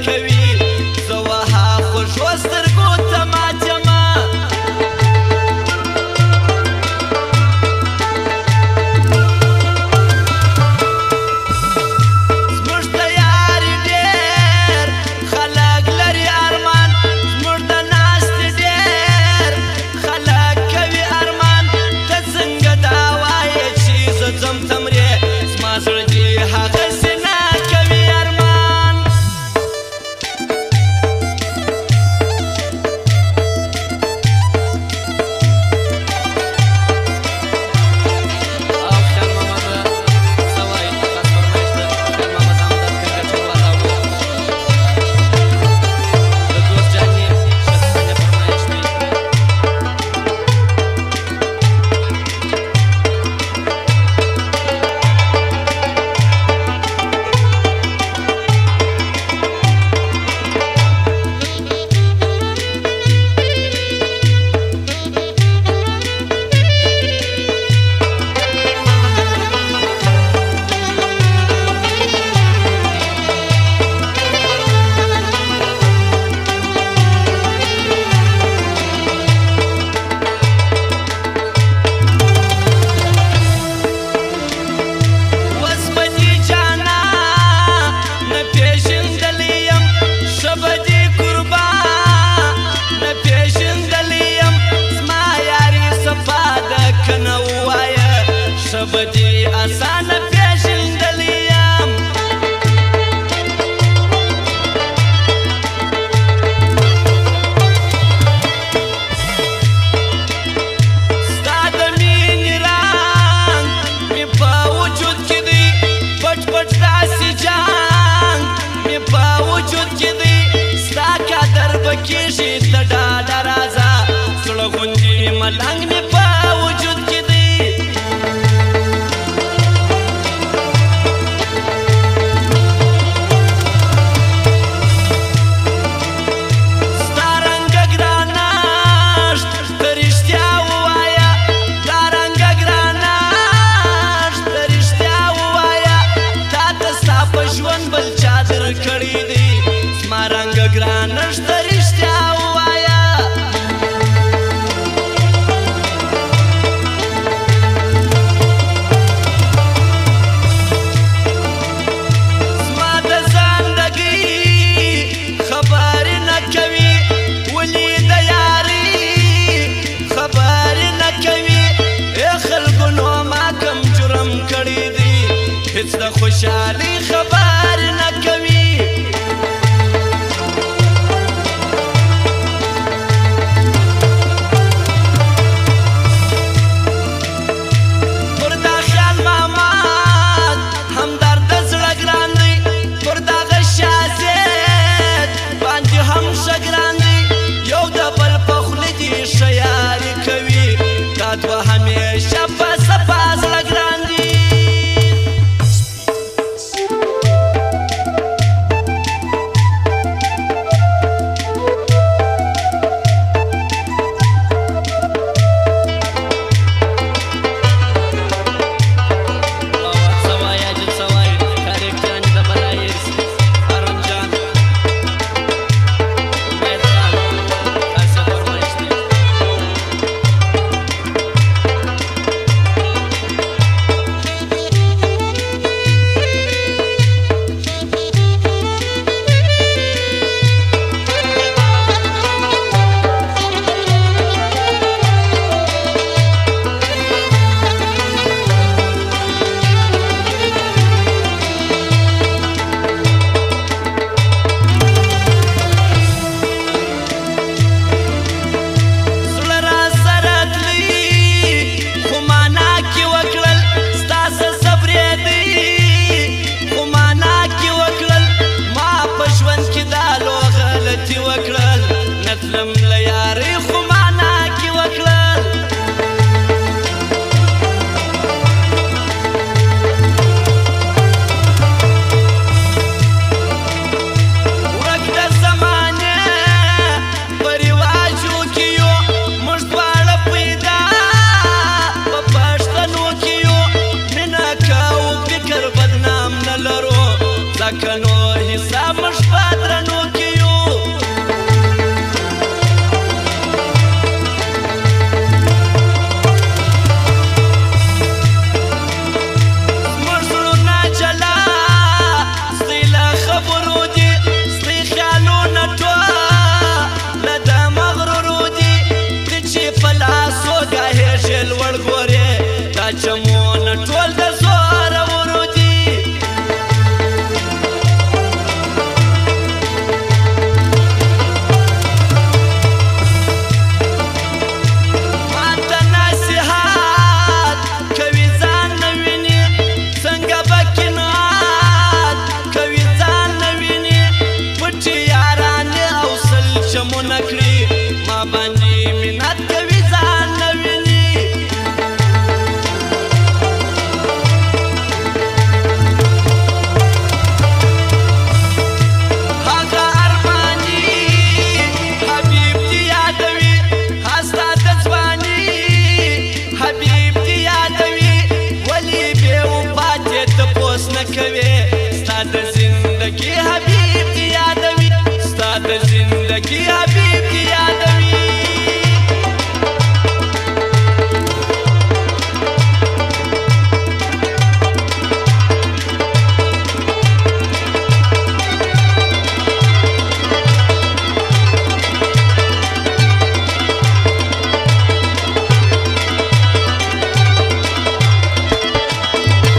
کوي زه وها خوږو سترګو ته مات یمه زموږ د یاري ډېر خلک لري ارمان زموږ د ناستې ډېر خلک کوي ارمان ته څنګه دا وایې چې زه ځم تمرې زما زړه دې هغسې نه کوي ارمان بدي اسانه پیژندلی یم ستا د مینې رنګ مې په وجود کې دی پټ پټ داسې جنګ مې په وجود کې دی ستا قدر به کېږي ته ډاډه راځه زړه غوندې ملنګ مې په وجود کې دی کړی دی زما رنګ ګران نشته رښتیا ووایه زما د زندګۍ خبرې نه کوي ولې د یارۍ خبرې نه کوي ای خلکو نو ما کوم جرم کړی دی هېڅ د خوشحالۍ خبر نه کوي دوه همیشه په صفا زړه ګران دي باندې